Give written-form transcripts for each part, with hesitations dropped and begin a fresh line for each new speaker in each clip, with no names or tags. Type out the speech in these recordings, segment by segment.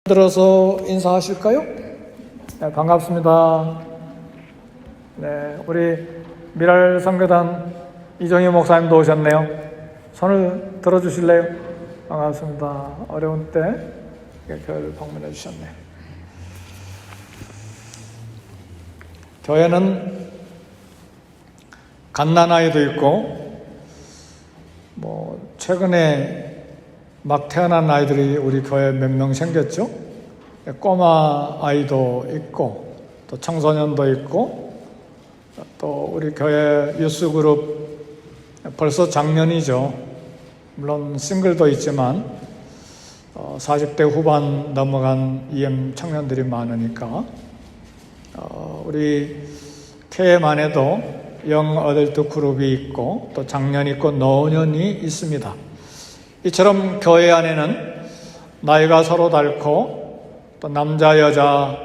들어서 인사하실까요? 네, 반갑습니다. 네, 우리 미랄 선교단 이정희 목사님도 오셨네요. 손을 들어주실래요? 반갑습니다. 어려운 때 교회를 방문해 주셨네요. 교회는 갓난아이도 있고 최근에 막 태어난 아이들이 우리 교회에 몇 명 생겼죠. 꼬마 아이도 있고 또 청소년도 있고 또 우리 교회 유스그룹 벌써 작년이죠. 물론 싱글도 있지만 40대 후반 넘어간 EM 청년들이 많으니까 우리 KM 에도 영 어덜트 그룹이 있고 또 장년 있고 노년이 있습니다. 이처럼 교회 안에는 나이가 서로 닳고 또 남자 여자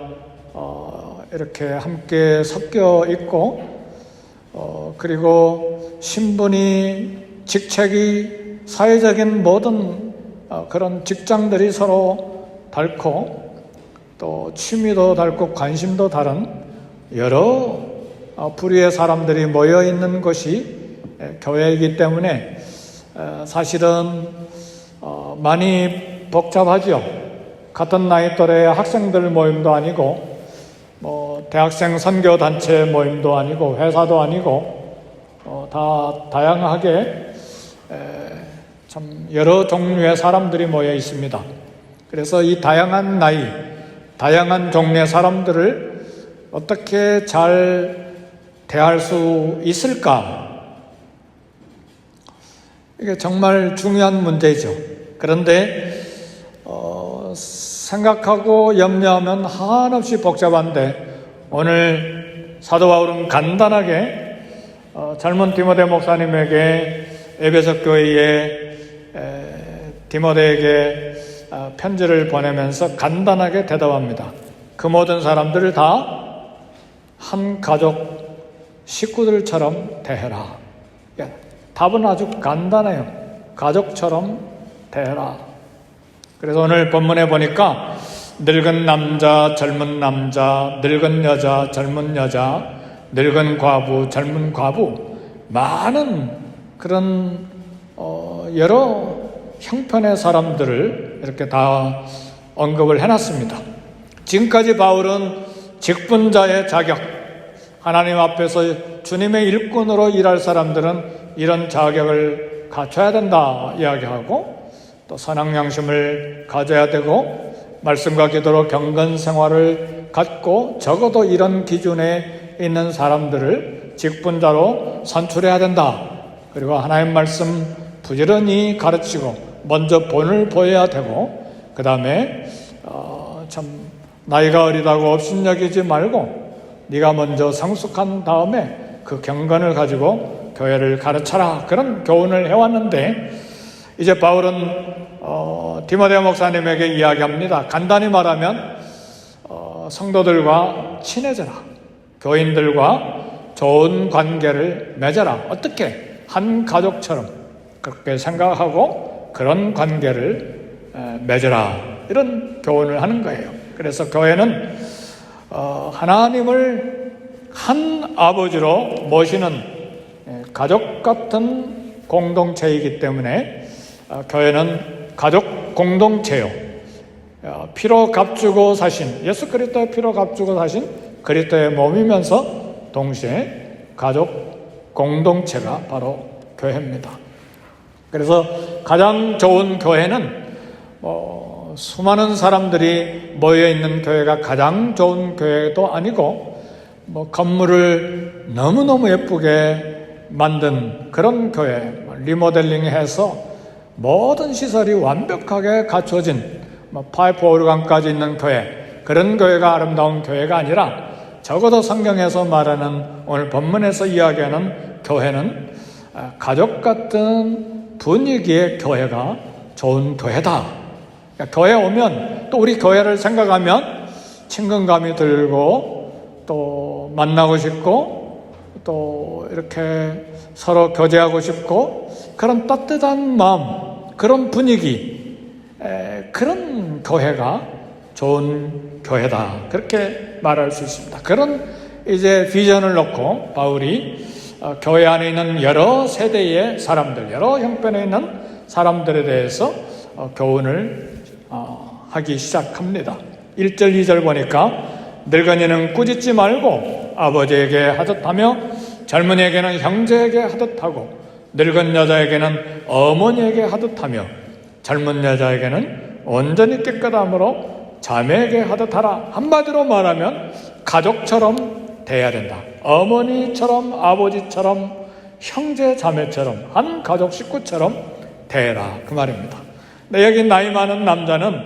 이렇게 함께 섞여 있고 그리고 신분이 직책이 사회적인 모든 그런 직장들이 서로 닳고 또 취미도 닳고 관심도 다른 여러 부류의 사람들이 모여 있는 곳이 교회이기 때문에 사실은 많이 복잡하죠. 같은 나이 또래의 학생들 모임도 아니고 대학생 선교단체 모임도 아니고 회사도 아니고 다 다양하게 참 여러 종류의 사람들이 모여 있습니다. 그래서 이 다양한 나이, 다양한 종류의 사람들을 어떻게 잘 대할 수 있을까? 이게 정말 중요한 문제죠. 그런데 생각하고 염려하면 한없이 복잡한데 오늘 사도 바울은 간단하게 젊은 디모데 목사님에게 에베소 교회에 디모데에게 편지를 보내면서 간단하게 대답합니다. 그 모든 사람들을 다 한 가족 식구들처럼 대해라. 답은 아주 간단해요. 가족처럼 대해라. 그래서 오늘 본문에 보니까 늙은 남자, 젊은 남자, 늙은 여자, 젊은 여자, 늙은 과부, 젊은 과부 많은 그런 여러 형편의 사람들을 이렇게 다 언급을 해놨습니다. 지금까지 바울은 직분자의 자격, 하나님 앞에서 주님의 일꾼으로 일할 사람들은 이런 자격을 갖춰야 된다 이야기하고 또 선악양심을 가져야 되고 말씀과 기도로 경건 생활을 갖고 적어도 이런 기준에 있는 사람들을 직분자로 선출해야 된다. 그리고 하나님 말씀 부지런히 가르치고 먼저 본을 보여야 되고 그 다음에 참 나이가 어리다고 업신여기지 말고 네가 먼저 성숙한 다음에 그 경건을 가지고 교회를 가르쳐라. 그런 교훈을 해왔는데 이제 바울은 디모데 목사님에게 이야기합니다. 간단히 말하면 성도들과 친해져라. 교인들과 좋은 관계를 맺어라. 어떻게? 한 가족처럼 그렇게 생각하고 그런 관계를 맺어라. 이런 교훈을 하는 거예요. 그래서 교회는 하나님을 한 아버지로 모시는 가족 같은 공동체이기 때문에 교회는 가족 공동체요. 피로 값주고 사신 예수 그리스도의 피로 값주고 사신 그리스도의 몸이면서 동시에 가족 공동체가 바로 교회입니다. 그래서 가장 좋은 교회는 수많은 사람들이 모여있는 교회가 가장 좋은 교회도 아니고 건물을 너무너무 예쁘게 만든 그런 교회, 리모델링해서 모든 시설이 완벽하게 갖춰진 파이프 오르간까지 있는 교회, 그런 교회가 아름다운 교회가 아니라 적어도 성경에서 말하는 오늘 본문에서 이야기하는 교회는 가족 같은 분위기의 교회가 좋은 교회다. 교회 오면 또 우리 교회를 생각하면 친근감이 들고 또 만나고 싶고 또 이렇게 서로 교제하고 싶고 그런 따뜻한 마음, 그런 분위기, 그런 교회가 좋은 교회다. 그렇게 말할 수 있습니다. 그런 이제 비전을 놓고 바울이 교회 안에 있는 여러 세대의 사람들, 여러 형편에 있는 사람들에 대해서 교훈을 하기 시작합니다. 1절, 2절 보니까 늙은이는 꾸짖지 말고 아버지에게 하듯 하며 젊은이에게는 형제에게 하듯 하고 늙은 여자에게는 어머니에게 하듯 하며 젊은 여자에게는 온전히 깨끗함으로 자매에게 하듯 하라. 한마디로 말하면 가족처럼 대해야 된다. 어머니처럼 아버지처럼 형제 자매처럼 한 가족 식구처럼 대해라. 그 말입니다. 근데 여기 나이 많은 남자는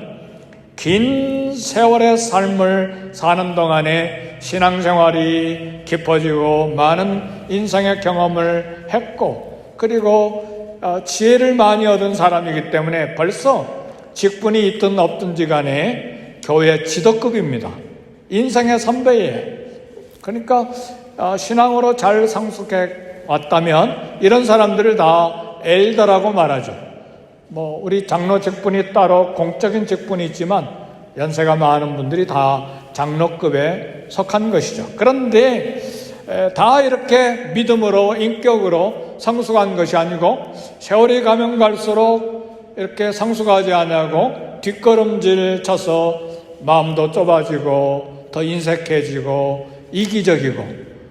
긴 세월의 삶을 사는 동안에 신앙생활이 깊어지고 많은 인생의 경험을 했고 그리고 지혜를 많이 얻은 사람이기 때문에 벌써 직분이 있든 없든지 간에 교회 지도급입니다. 인생의 선배예요. 그러니까 신앙으로 잘 성숙해 왔다면 이런 사람들을 다 엘더라고 말하죠. 우리 장로 직분이 따로 공적인 직분이 있지만 연세가 많은 분들이 다 장로급에 속한 것이죠. 그런데 다 이렇게 믿음으로 인격으로 성숙한 것이 아니고 세월이 가면 갈수록 이렇게 성숙하지 않냐고 뒷걸음질 쳐서 마음도 좁아지고 더 인색해지고 이기적이고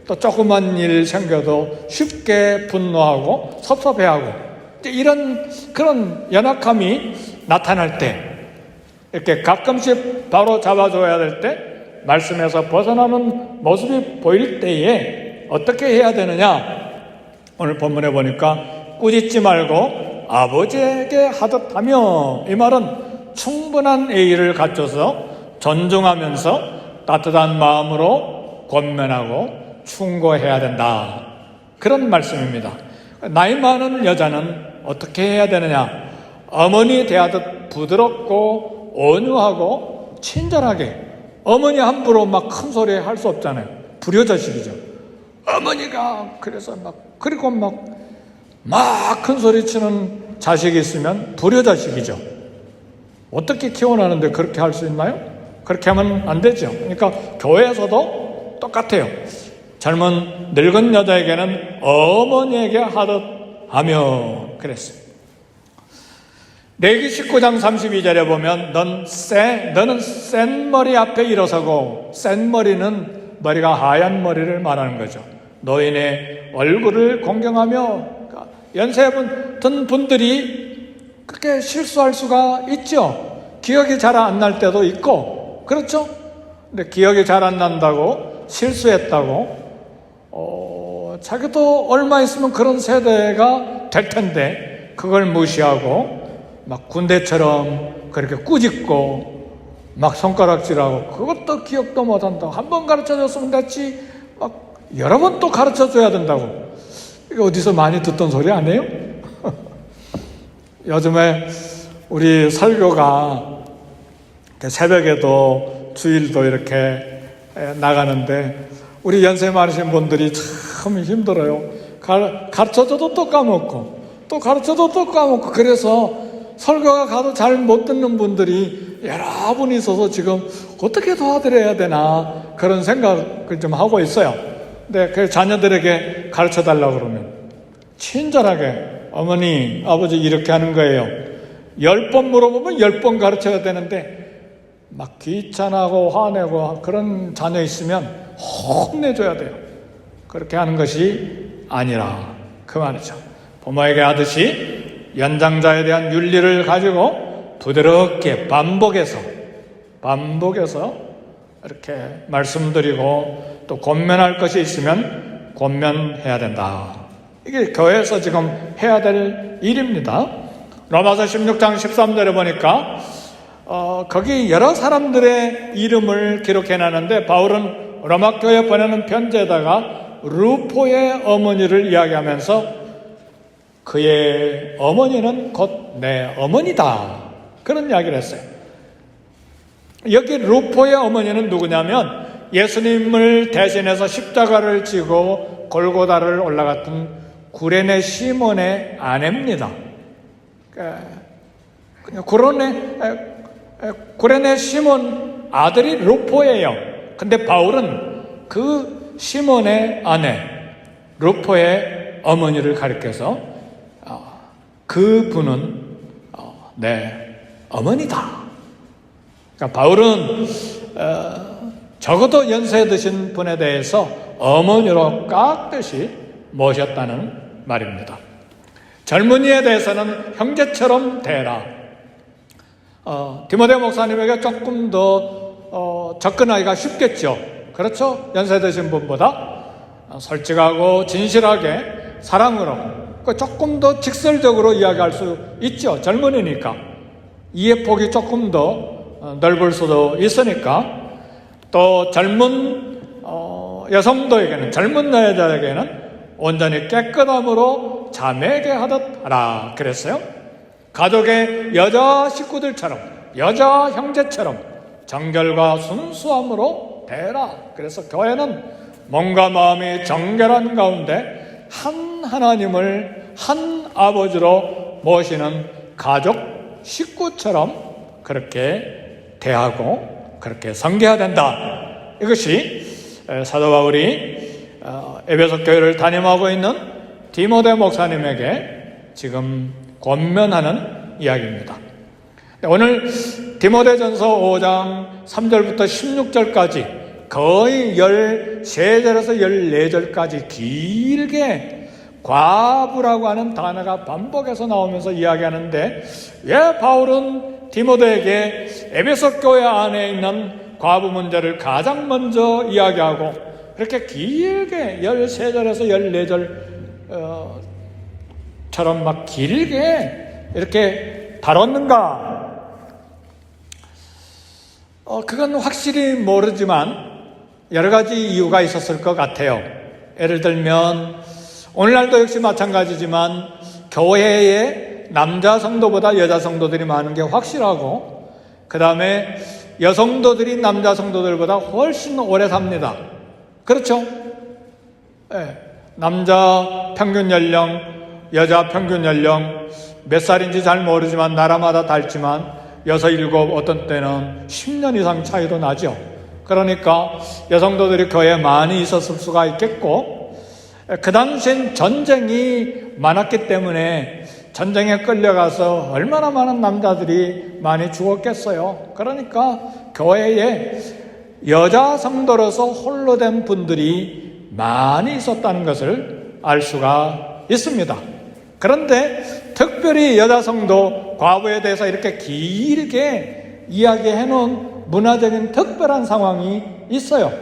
또 조그만 일 생겨도 쉽게 분노하고 섭섭해하고 이런 그런 연약함이 나타날 때 이렇게 가끔씩 바로 잡아줘야 될 때 말씀에서 벗어나는 모습이 보일 때에 어떻게 해야 되느냐? 오늘 본문에 보니까 꾸짖지 말고 아버지에게 하듯 하며 이 말은 충분한 예의를 갖춰서 존중하면서 따뜻한 마음으로 권면하고 충고해야 된다. 그런 말씀입니다. 나이 많은 여자는 어떻게 해야 되느냐? 어머니 대하듯 부드럽고 온유하고 친절하게. 어머니 함부로 막 큰 소리 할 수 없잖아요. 불효자식이죠. 어머니가 그래서 그리고 막 큰 소리 치는 자식이 있으면 불효자식이죠. 어떻게 키워나는데 그렇게 할 수 있나요? 그렇게 하면 안 되죠. 그러니까 교회에서도 똑같아요. 젊은 늙은 여자에게는 어머니에게 하듯 하며 그랬어요. 레위기 19장 32절에 보면 너는 센 머리 앞에 일어서고 센 머리는 머리가 하얀 머리를 말하는 거죠. 노인의 얼굴을 공경하며 연세 든 분들이 그렇게 실수할 수가 있죠. 기억이 잘 안 날 때도 있고 그렇죠. 근데 기억이 잘 안 난다고 실수했다고 자기도 얼마 있으면 그런 세대가 될 텐데 그걸 무시하고 막 군대처럼 그렇게 꾸짖고 막 손가락질하고 그것도 기억도 못한다고 한 번 가르쳐줬으면 됐지 막 여러 번 또 가르쳐줘야 된다고. 이거 어디서 많이 듣던 소리 아니에요? 요즘에 우리 설교가 새벽에도 주일도 이렇게 나가는데 우리 연세 많으신 분들이 참 힘들어요. 가르쳐줘도 또 까먹고 또 가르쳐도 또 까먹고 그래서 설교가 가도 잘 못 듣는 분들이 여러 분 있어서 지금 어떻게 도와드려야 되나 그런 생각을 좀 하고 있어요. 근데 그 자녀들에게 가르쳐달라고 그러면 친절하게 어머니 아버지 이렇게 하는 거예요. 10번 물어보면 10번 가르쳐야 되는데 막 귀찮아하고 화내고 그런 자녀 있으면 혼내줘야 돼요. 그렇게 하는 것이 아니라 그 말이죠. 부모에게 하듯이 연장자에 대한 윤리를 가지고 부드럽게 반복해서 이렇게 말씀드리고 또 권면할 것이 있으면 권면해야 된다. 이게 교회에서 지금 해야 될 일입니다. 로마서 16장 13절에 보니까 거기 여러 사람들의 이름을 기록해놨는데 바울은 로마 교회 보내는 편지에다가 루포의 어머니를 이야기하면서 그의 어머니는 곧 내 어머니다. 그런 이야기를 했어요. 여기 루포의 어머니는 누구냐면 예수님을 대신해서 십자가를 지고 골고다를 올라갔던 구레네 시몬의 아내입니다. 구레네 구레네 시몬 아들이 루포예요. 근데 바울은 그 시몬의 아내 루포의 어머니를 가리켜서 그분은 내 어머니다. 그러니까 바울은 적어도 연세 드신 분에 대해서 어머니로 깍듯이 모셨다는 말입니다. 젊은이에 대해서는 형제처럼 대라. 디모데 목사님에게 조금 더 접근하기가 쉽겠죠. 그렇죠? 연세 드신 분보다 솔직하고 진실하게 사랑으로 조금 더 직설적으로 이야기할 수 있죠. 젊은이니까 이해폭이 조금 더 넓을 수도 있으니까. 또 젊은 여성도에게는, 젊은 여자에게는 온전히 깨끗함으로 자매에게 하듯 하라 그랬어요. 가족의 여자 식구들처럼, 여자 형제처럼 정결과 순수함으로 대라. 그래서 교회는 몸과 마음이 정결한 가운데 한 하나님을 한 아버지로 모시는 가족 식구처럼 그렇게 대하고 그렇게 섬겨야 된다. 이것이 사도 바울이 에베소 교회를 담임하고 있는 디모데 목사님에게 지금 권면하는 이야기입니다. 오늘 디모데전서 5장 3절부터 16절까지 거의 13절에서 14절까지 길게 과부라고 하는 단어가 반복해서 나오면서 이야기하는데, 왜 바울은 디모데에게 에베소 교회 안에 있는 과부 문제를 가장 먼저 이야기하고 그렇게 길게 13절에서 14절처럼 막 길게 이렇게 다뤘는가? 그건 확실히 모르지만 여러 가지 이유가 있었을 것 같아요. 예를 들면 오늘날도 역시 마찬가지지만 교회에 남자 성도보다 여자 성도들이 많은 게 확실하고, 그 다음에 여성도들이 남자 성도들보다 훨씬 오래 삽니다. 그렇죠? 네. 남자 평균 연령, 여자 평균 연령 몇 살인지 잘 모르지만 나라마다 다르지만 6, 7, 어떤 때는 10년 이상 차이도 나죠. 그러니까 여성도들이 교회에 많이 있었을 수가 있겠고, 그 당시엔 전쟁이 많았기 때문에 전쟁에 끌려가서 얼마나 많은 남자들이 많이 죽었겠어요. 그러니까 교회에 여자 성도로서 홀로 된 분들이 많이 있었다는 것을 알 수가 있습니다. 그런데 특별히 여자 성도 과부에 대해서 이렇게 길게 이야기해 놓은 문화적인 특별한 상황이 있어요.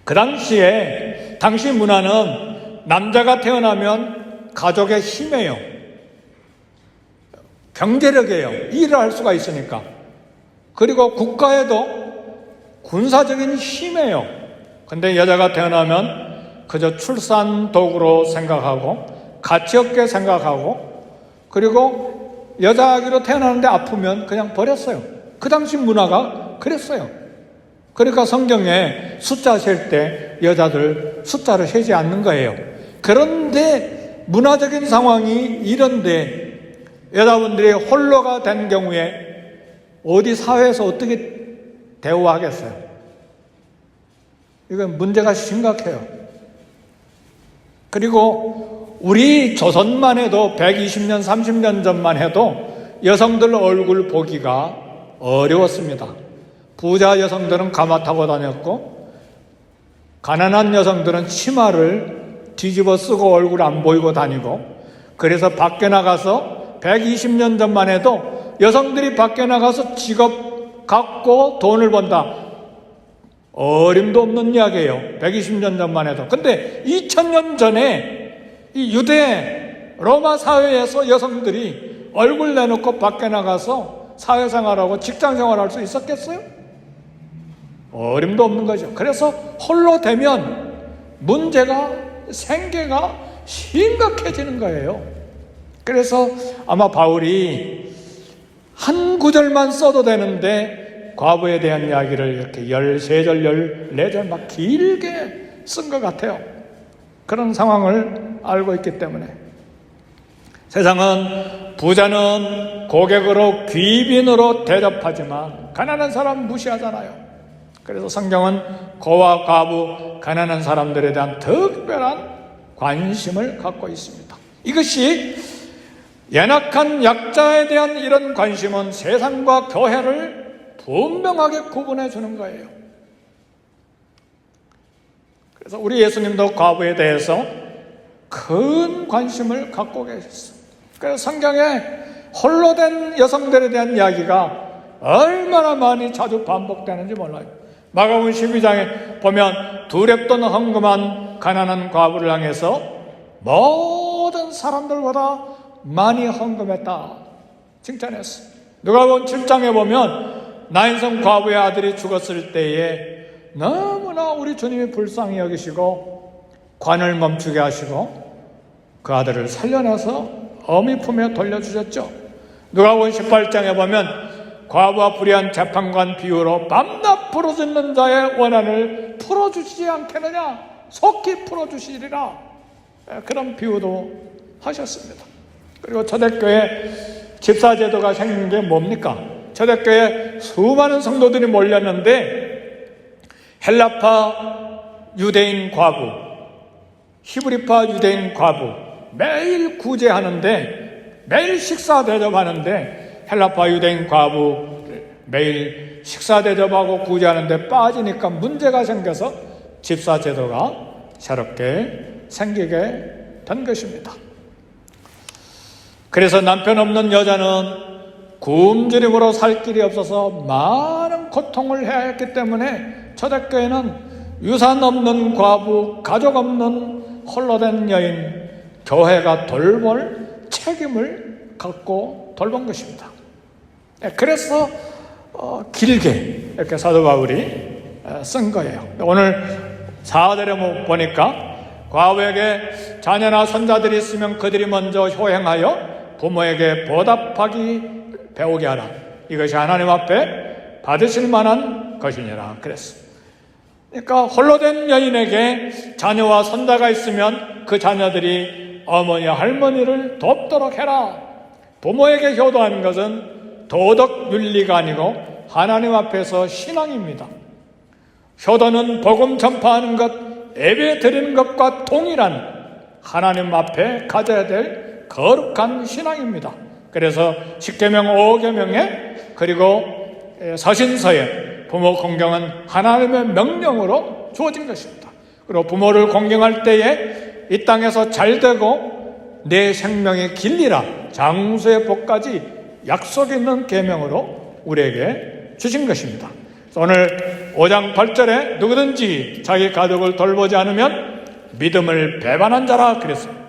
그 당시 문화는 남자가 태어나면 가족의 힘이에요. 경제력이에요. 일을 할 수가 있으니까. 그리고 국가에도 군사적인 힘이에요. 근데 여자가 태어나면 그저 출산 도구로 생각하고 가치 없게 생각하고, 그리고 여자아기로 태어나는데 아프면 그냥 버렸어요. 그 당시 문화가 그랬어요. 그러니까 성경에 숫자 셀 때 여자들 숫자를 세지 않는 거예요. 그런데 문화적인 상황이 이런데 여자분들이 홀로가 된 경우에 어디 사회에서 어떻게 대우하겠어요? 이건 문제가 심각해요. 그리고 우리 조선만 해도 120년, 30년 전만 해도 여성들 얼굴 보기가 어려웠습니다. 부자 여성들은 가마 타고 다녔고, 가난한 여성들은 치마를 뒤집어 쓰고 얼굴 안 보이고 다니고, 그래서 밖에 나가서 120년 전만 해도 여성들이 밖에 나가서 직업 갖고 돈을 번다. 어림도 없는 이야기예요. 120년 전만 해도. 근데 2000년 전에 이 유대 로마 사회에서 여성들이 얼굴 내놓고 밖에 나가서 사회생활하고 직장생활할 수 있었겠어요? 어림도 없는 거죠. 그래서 홀로 되면 문제가, 생계가 심각해지는 거예요. 그래서 아마 바울이 한 구절만 써도 되는데 과부에 대한 이야기를 이렇게 13절, 14절 막 길게 쓴 것 같아요. 그런 상황을 알고 있기 때문에. 세상은 부자는 고객으로 귀빈으로 대접하지만 가난한 사람 무시하잖아요. 그래서 성경은 고와 과부, 가난한 사람들에 대한 특별한 관심을 갖고 있습니다. 이것이 연약한 약자에 대한 이런 관심은 세상과 교회를 분명하게 구분해 주는 거예요. 그래서 우리 예수님도 과부에 대해서 큰 관심을 갖고 계셨어요. 그래서 성경에 홀로 된 여성들에 대한 이야기가 얼마나 많이 자주 반복되는지 몰라요. 마가복음 12장에 보면 두렵던 헝금한 가난한 과부를 향해서 모든 사람들보다 많이 헌금했다 칭찬했어. 누가복음 7장에 보면 나인성 과부의 아들이 죽었을 때에 너무나 우리 주님이 불쌍히 여기시고 관을 멈추게 하시고 그 아들을 살려내서 어미 품에 돌려주셨죠. 누가복음 18장에 보면 과부와 불의한 재판관 비유로 밤낮 부르짖는 자의 원한을 풀어주시지 않겠느냐, 속히 풀어주시리라, 그런 비유도 하셨습니다. 그리고 초대교회 집사제도가 생긴 게 뭡니까? 초대교회에 수많은 성도들이 몰렸는데 헬라파 유대인 과부, 히브리파 유대인 과부 매일 구제하는데, 매일 식사 대접하는데 헬라파 유대인 과부 매일 식사 대접하고 구제하는데 빠지니까 문제가 생겨서 집사제도가 새롭게 생기게 된 것입니다. 그래서 남편 없는 여자는 굶주림으로 살 길이 없어서 많은 고통을 해야 했기 때문에 초대교회는 유산 없는 과부, 가족 없는 홀로 된 여인, 교회가 돌볼 책임을 갖고 돌본 것입니다. 그래서 길게 이렇게 사도 바울이 쓴 거예요. 오늘 4절에 보니까 과부에게 자녀나 손자들이 있으면 그들이 먼저 효행하여 부모에게 보답하기 배우게 하라. 이것이 하나님 앞에 받으실 만한 것이니라 그랬어요. 그러니까 홀로 된 여인에게 자녀와 손자가 있으면 그 자녀들이 어머니와 할머니를 돕도록 해라. 부모에게 효도하는 것은 도덕 윤리가 아니고 하나님 앞에서 신앙입니다. 효도는 복음 전파하는 것, 예배 드리는 것과 동일한 하나님 앞에 가져야 될 거룩한 신앙입니다. 그래서 십계명 5계명에 그리고 서신서에 부모 공경은 하나님의 명령으로 주어진 것입니다. 그리고 부모를 공경할 때에 이 땅에서 잘되고 내 생명의 길리라, 장수의 복까지 약속 있는 계명으로 우리에게 주신 것입니다. 오늘 5장 8절에 누구든지 자기 가족을 돌보지 않으면 믿음을 배반한 자라 그랬습니다.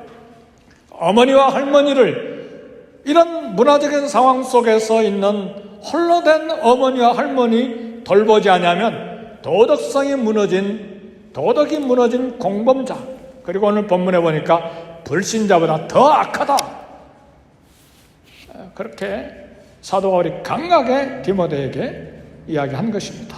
어머니와 할머니를, 이런 문화적인 상황 속에서 있는 홀로 된 어머니와 할머니 돌보지 않으면 도덕이 무너진 공범자, 그리고 오늘 본문에 보니까 불신자보다 더 악하다, 그렇게 사도 바울이 강하게 디모데에게 이야기한 것입니다.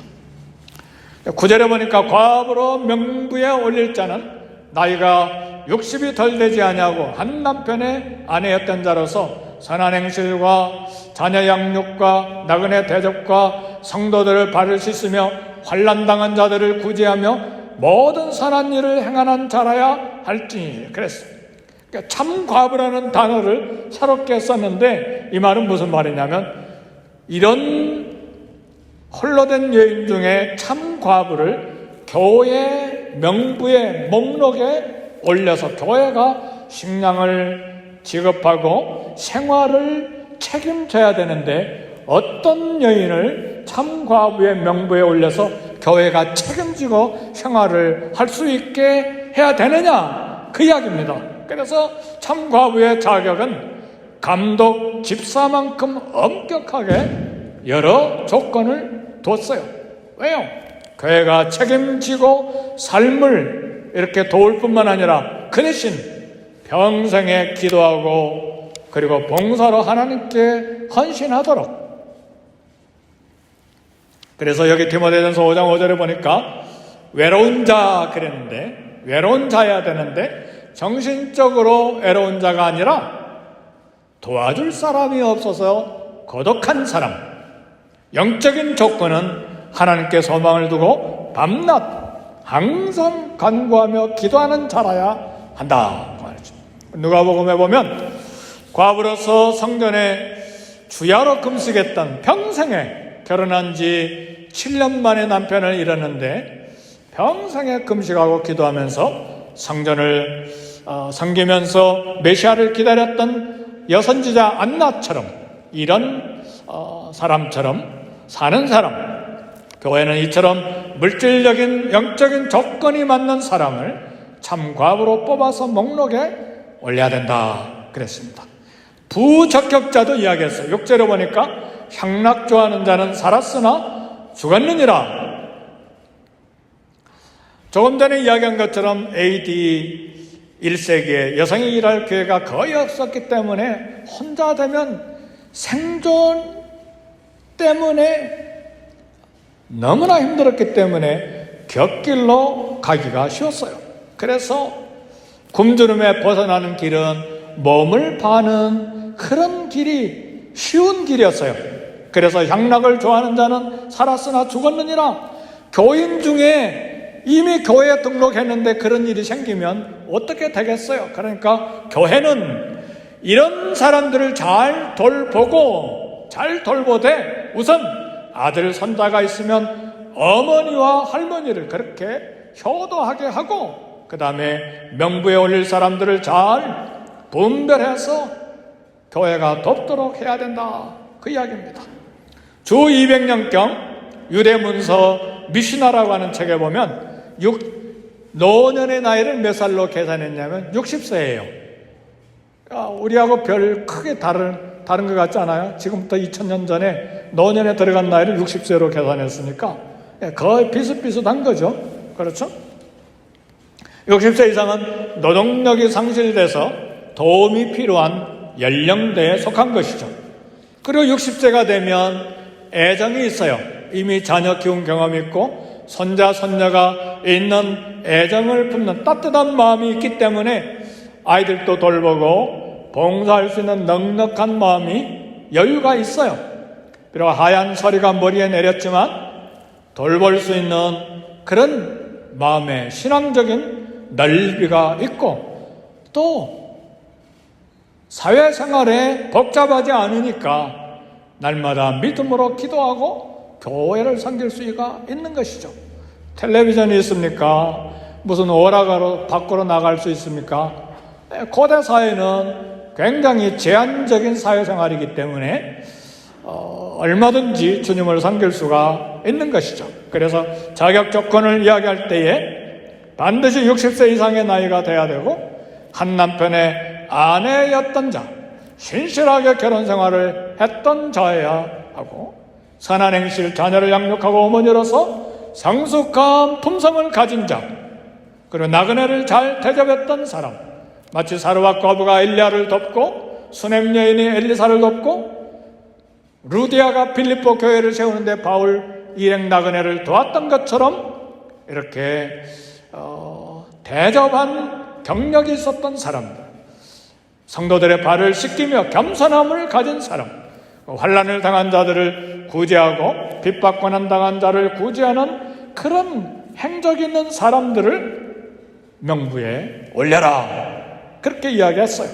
9절에 보니까 과부로 명부에 올릴 자는 나이가 60이 덜 되지 아니하고 한 남편의 아내였던 자로서 선한 행실과 자녀 양육과 나그네 대접과 성도들을 바를 씻으며 환난당한 자들을 구제하며 모든 선한 일을 행하는 자라야 할지니 그랬어요. 그러니까 참 과부라는 단어를 새롭게 썼는데 이 말은 무슨 말이냐면, 이런 홀로 된 여인 중에 참 과부를 교회 명부의 목록에 올려서 교회가 식량을 지급하고 생활을 책임져야 되는데, 어떤 여인을 참 과부의 명부에 올려서 교회가 책임지고 생활을 할 수 있게 해야 되느냐, 그 이야기입니다. 그래서 참 과부의 자격은 감독 집사만큼 엄격하게 여러 조건을 뒀어요. 왜요? 교회가 책임지고 삶을 이렇게 도울 뿐만 아니라 그 대신 평생에 기도하고 그리고 봉사로 하나님께 헌신하도록. 그래서 여기 디모데전서 5장 5절에 보니까 외로운 자 그랬는데, 외로운 자여야 되는데 정신적으로 외로운 자가 아니라 도와줄 사람이 없어서 고독한 사람, 영적인 조건은 하나님께 소망을 두고 밤낮 항상 간구하며 기도하는 자라야 한다 말이죠. 누가복음에 보면 과부로서 성전에 주야로 금식했던, 평생에 결혼한 지 7년 만에 남편을 잃었는데 평생에 금식하고 기도하면서 성전을 섬기면서 메시아를 기다렸던 여선지자 안나처럼, 이런 사람처럼 사는 사람, 교회는 이처럼 물질적인 영적인 조건이 맞는 사람을 참 과부로 뽑아서 목록에 올려야 된다 그랬습니다. 부적격자도 이야기했어요. 6절에 보니까 향락 좋아하는 자는 살았으나 죽었느니라. 조금 전에 이야기한 것처럼 AD 1세기에 여성이 일할 기회가 거의 없었기 때문에 혼자 되면 생존 때문에 너무나 힘들었기 때문에 곁길로 가기가 쉬웠어요. 그래서 굶주림에 벗어나는 길은 몸을 파는 그런 길이 쉬운 길이었어요. 그래서 향락을 좋아하는 자는 살았으나 죽었느니라. 교인 중에 이미 교회에 등록했는데 그런 일이 생기면 어떻게 되겠어요? 그러니까 교회는 이런 사람들을 잘 돌보되 우선 아들 손자가 있으면 어머니와 할머니를 그렇게 효도하게 하고, 그 다음에 명부에 올릴 사람들을 잘 분별해서 교회가 돕도록 해야 된다, 그 이야기입니다. 주 200년경 유대문서 미시나라고 하는 책에 보면 노년의 나이를 몇 살로 계산했냐면 60세예요. 우리하고 별 크게 다른 것 같지 않아요? 지금부터 2000년 전에 노년에 들어간 나이를 60세로 계산했으니까 거의 비슷비슷한 거죠. 그렇죠? 60세 이상은 노동력이 상실돼서 도움이 필요한 연령대에 속한 것이죠. 그리고 60세가 되면 애정이 있어요. 이미 자녀 키운 경험이 있고 손자, 손녀가 있는 애정을 품는 따뜻한 마음이 있기 때문에 아이들도 돌보고 봉사할 수 있는 넉넉한 마음이 여유가 있어요. 비록 하얀 서리가 머리에 내렸지만 돌볼 수 있는 그런 마음의 신앙적인 넓이가 있고, 또 사회생활에 복잡하지 않으니까 날마다 믿음으로 기도하고 교회를 섬길 수가 있는 것이죠. 텔레비전이 있습니까? 무슨 오락가로 밖으로 나갈 수 있습니까? 고대 사회는 굉장히 제한적인 사회생활이기 때문에 얼마든지 주님을 섬길 수가 있는 것이죠. 그래서 자격 조건을 이야기할 때에 반드시 60세 이상의 나이가 돼야 되고, 한 남편의 아내였던 자, 신실하게 결혼 생활을 했던 자여야 하고, 선한 행실, 자녀를 양육하고 어머니로서 성숙한 품성을 가진 자, 그리고 나그네를 잘 대접했던 사람, 마치 사르와 과부가 엘리야를 돕고 수넴 여인이 엘리사를 돕고 루디아가 빌립보 교회를 세우는데 바울 일행 나그네를 도왔던 것처럼 이렇게 대접한 경력이 있었던 사람들, 성도들의 발을 씻기며 겸손함을 가진 사람, 환난을 당한 자들을 구제하고 핍박고난 당한 자를 구제하는 그런 행적이 있는 사람들을 명부에 올려라, 그렇게 이야기했어요.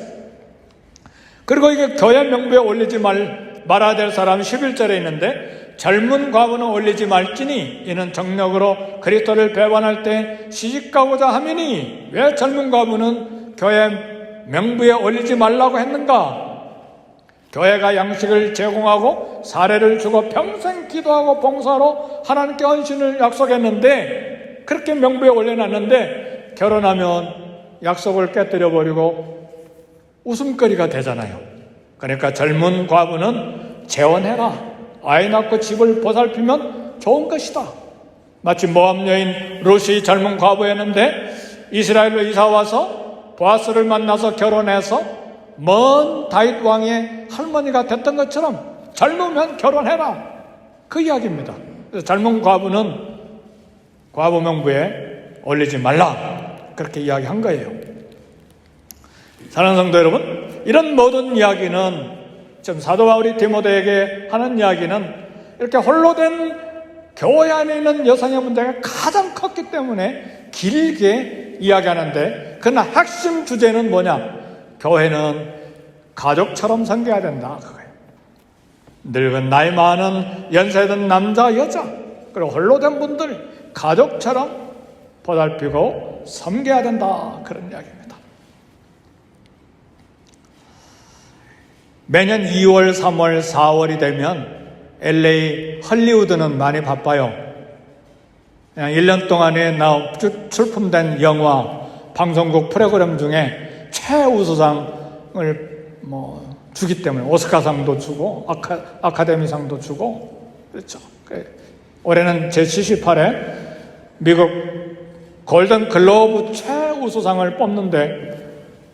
그리고 이게 교회 명부에 올리지 말아야 될 사람 11절에 있는데, 젊은 과부는 올리지 말지니 이는 정력으로 그리스도를 배반할 때 시집가고자 함이니, 왜 젊은 과부는 교회 명부에 올리지 말라고 했는가? 교회가 양식을 제공하고 사례를 주고 평생 기도하고 봉사로 하나님께 헌신을 약속했는데, 그렇게 명부에 올려놨는데 결혼하면 약속을 깨뜨려버리고 웃음거리가 되잖아요. 그러니까 젊은 과부는 재혼해라, 아이 낳고 집을 보살피면 좋은 것이다. 마치 모압 여인 룻이 젊은 과부였는데 이스라엘로 이사와서 보아스를 만나서 결혼해서 먼 다윗 왕의 할머니가 됐던 것처럼 젊으면 결혼해라, 그 이야기입니다. 그래서 젊은 과부는 과부 명부에 올리지 말라, 그렇게 이야기한 거예요. 사랑하는 성도 여러분, 이런 모든 이야기는 지금 사도 바울이 디모데에게 하는 이야기는 이렇게 홀로 된 교회 안에 있는 여성의 문제가 가장 컸기 때문에 길게 이야기하는데, 그러나 핵심 주제는 뭐냐? 교회는 가족처럼 섬겨야 된다, 그거예요. 늙은 나이 많은 연세든 남자 여자 그리고 홀로 된 분들 가족처럼 보살피고 섬겨야 된다, 그런 이야기입니다. 매년 2월, 3월, 4월이 되면 LA 헐리우드는 많이 바빠요. 그냥 1년 동안에 출품된 영화, 방송국 프로그램 중에 최우수상을 주기 때문에 오스카상도 주고 아카데미상도 주고 그렇죠. 올해는 제78회 미국 골든 글로브 최우수상을 뽑는데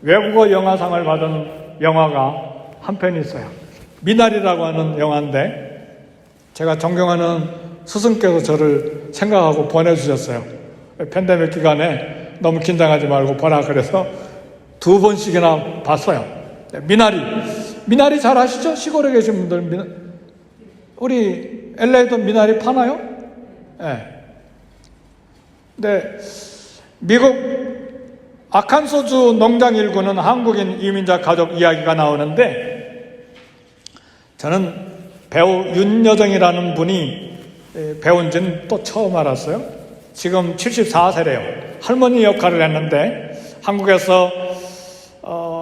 외국어 영화상을 받은 영화가 한 편 있어요. 미나리라고 하는 영화인데 제가 존경하는 스승께서 저를 생각하고 보내주셨어요. 팬데믹 기간에 너무 긴장하지 말고 보라 그래서 2번씩이나 봤어요. 미나리 잘 아시죠? 시골에 계신 분들 우리 LA도 미나리 파나요? 네. 네. 미국 아칸소주 농장 일구는 한국인 이민자 가족 이야기가 나오는데, 저는 배우 윤여정이라는 분이 배운 지는 또 처음 알았어요. 지금 74세래요. 할머니 역할을 했는데 한국에서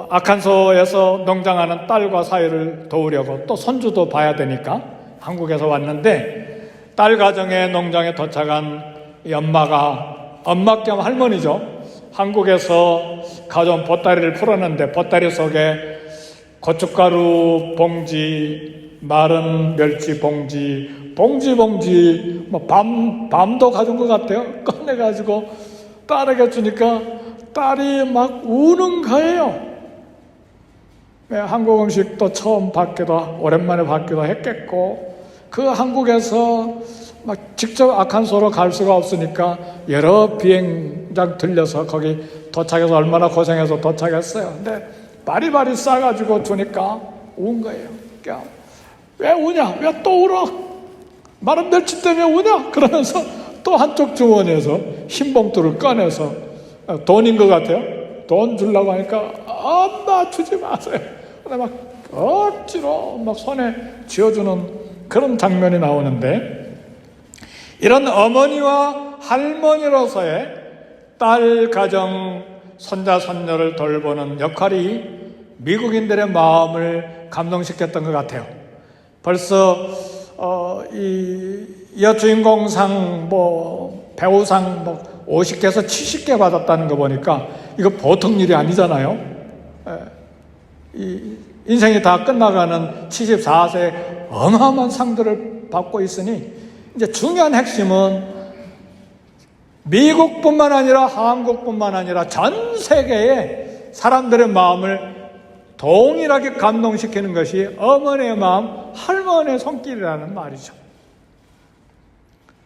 아칸소에서 농장하는 딸과 사이를 도우려고 또 손주도 봐야 되니까 한국에서 왔는데, 딸 가정의 농장에 도착한 이 엄마 겸 할머니죠. 한국에서 가져온 보따리를 풀었는데 보따리 속에 고춧가루 봉지, 마른 멸치 봉지, 밤도 가져온 것 같아요. 꺼내가지고 딸에게 주니까 딸이 막 우는 거예요. 한국 음식도 처음 받기도, 오랜만에 받기도 했겠고, 그 한국에서 막 직접 아칸소로 갈 수가 없으니까 여러 비행장 들려서 거기 도착해서 얼마나 고생해서 도착했어요. 근데 바리바리 싸가지고 주니까 운 거예요. 그러니까 왜 우냐? 왜 또 울어? 마른 멸치 때문에 우냐? 그러면서 또 한쪽 주머니에서 흰 봉투를 꺼내서, 돈인 것 같아요. 돈 주려고 하니까 엄마 주지 마세요. 근데 막 억지로 막 손에 쥐어주는 그런 장면이 나오는데, 이런 어머니와 할머니로서의 딸 가정, 손자 손녀를 돌보는 역할이 미국인들의 마음을 감동시켰던 것 같아요. 벌써 이 여주인공상, 배우상 50개에서 70개 받았다는 거 보니까 이거 보통 일이 아니잖아요. 이 인생이 다 끝나가는 74세 어마어마한 상들을 받고 있으니, 이제 중요한 핵심은 미국뿐만 아니라 한국뿐만 아니라 전 세계의 사람들의 마음을 동일하게 감동시키는 것이 어머니의 마음, 할머니의 손길이라는 말이죠.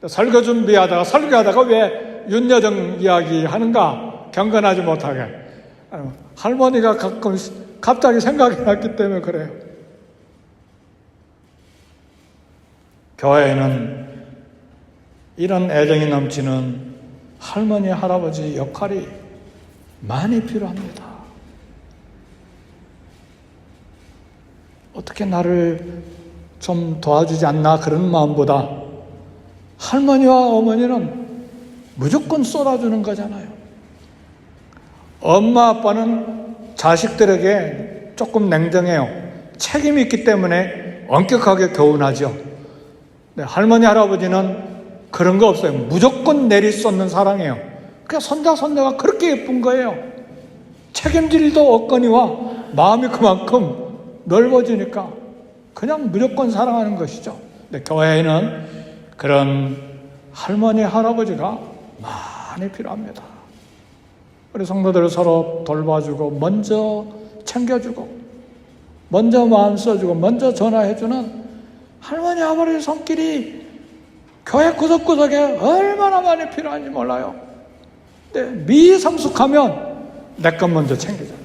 설교 설교하다가 왜 윤여정 이야기 하는가? 경건하지 못하게. 할머니가 갑자기 생각이 났기 때문에 그래요. 교회에는 이런 애정이 넘치는 할머니, 할아버지 역할이 많이 필요합니다. 어떻게 나를 좀 도와주지 않나 그런 마음보다 할머니와 어머니는 무조건 쏟아주는 거잖아요. 엄마, 아빠는 자식들에게 조금 냉정해요. 책임이 있기 때문에 엄격하게 교훈하죠. 할머니, 할아버지는 그런 거 없어요. 무조건 내리쏟는 사랑이에요. 그냥 손자, 손녀가 그렇게 예쁜 거예요. 책임질 일도 없거니와 마음이 그만큼 넓어지니까 그냥 무조건 사랑하는 것이죠. 근데 교회에는 그런 할머니, 할아버지가 많이 필요합니다. 우리 성도들 서로 돌봐주고, 먼저 챙겨주고, 먼저 마음 써주고, 먼저 전화해주는 할머니, 아버지 손길이 교회 구석구석에 얼마나 많이 필요한지 몰라요. 근데 미성숙하면 내 것 먼저 챙기잖아요.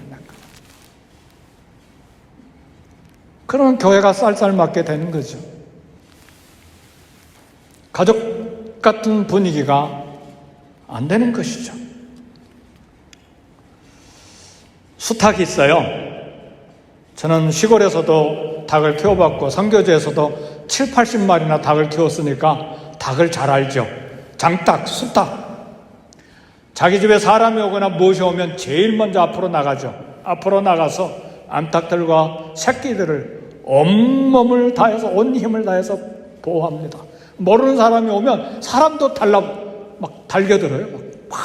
그러면 교회가 쌀쌀맞게 되는 거죠. 가족 같은 분위기가 안 되는 것이죠. 수탉이 있어요. 저는 시골에서도 닭을 키워봤고 선교지에서도 7, 80마리나 닭을 키웠으니까 닭을 잘 알죠. 장닭, 수탉. 자기 집에 사람이 오거나 무엇이 오면 제일 먼저 앞으로 나가죠. 앞으로 나가서 암탉들과 새끼들을 온몸을 다해서, 온 힘을 다해서 보호합니다. 모르는 사람이 오면 사람도 막 달겨들어요. 막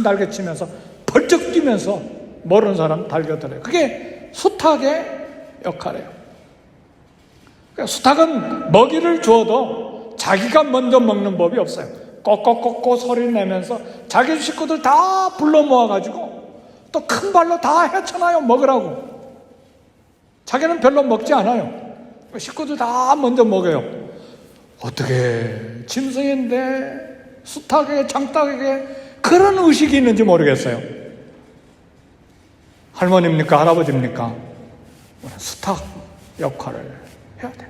날개치면서 벌쩍 뛰면서 모르는 사람 달겨들어요. 그게 수탉의 역할이에요. 그러니까 수탉은 먹이를 주어도 자기가 먼저 먹는 법이 없어요. 꼬꼬꼬꼬 소리를 내면서 자기 식구들 다 불러 모아가지고 또 큰 발로 다 헤쳐나요. 먹으라고. 자기는 별로 먹지 않아요. 식구들 다 먼저 먹어요. 어떻게 짐승인데 수탉에게, 장닭에게 그런 의식이 있는지 모르겠어요. 할머니입니까? 할아버지입니까? 우리는 수탉 역할을 해야 돼.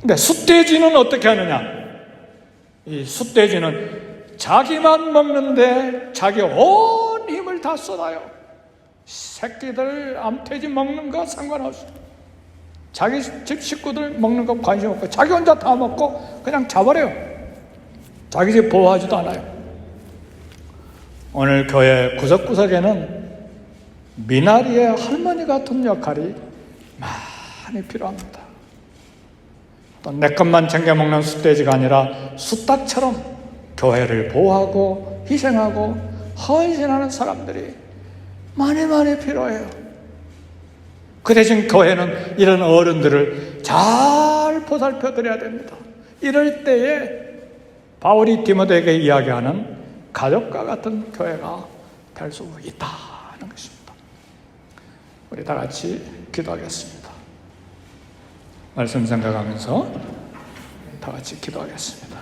근데 숫돼지는 어떻게 하느냐? 이 숫돼지는 자기만 먹는데 자기 온 힘을 다 쏟아요. 새끼들, 암돼지 먹는 거 상관없이 자기 집 식구들 먹는 거 관심 없고 자기 혼자 다 먹고 그냥 자버려요. 자기 집 보호하지도 않아요. 오늘 교회 구석구석에는 미나리의 할머니 같은 역할이 많이 필요합니다. 또 내 것만 챙겨 먹는 숫돼지가 아니라 수탉처럼 교회를 보호하고 희생하고 헌신하는 사람들이 많이 필요해요. 그 대신 교회는 이런 어른들을 잘 보살펴 드려야 됩니다. 이럴 때에 바울이 디모데에게 이야기하는 가족과 같은 교회가 될 수 있다는 것입니다. 우리 다 같이 기도하겠습니다. 말씀 생각하면서 다 같이 기도하겠습니다.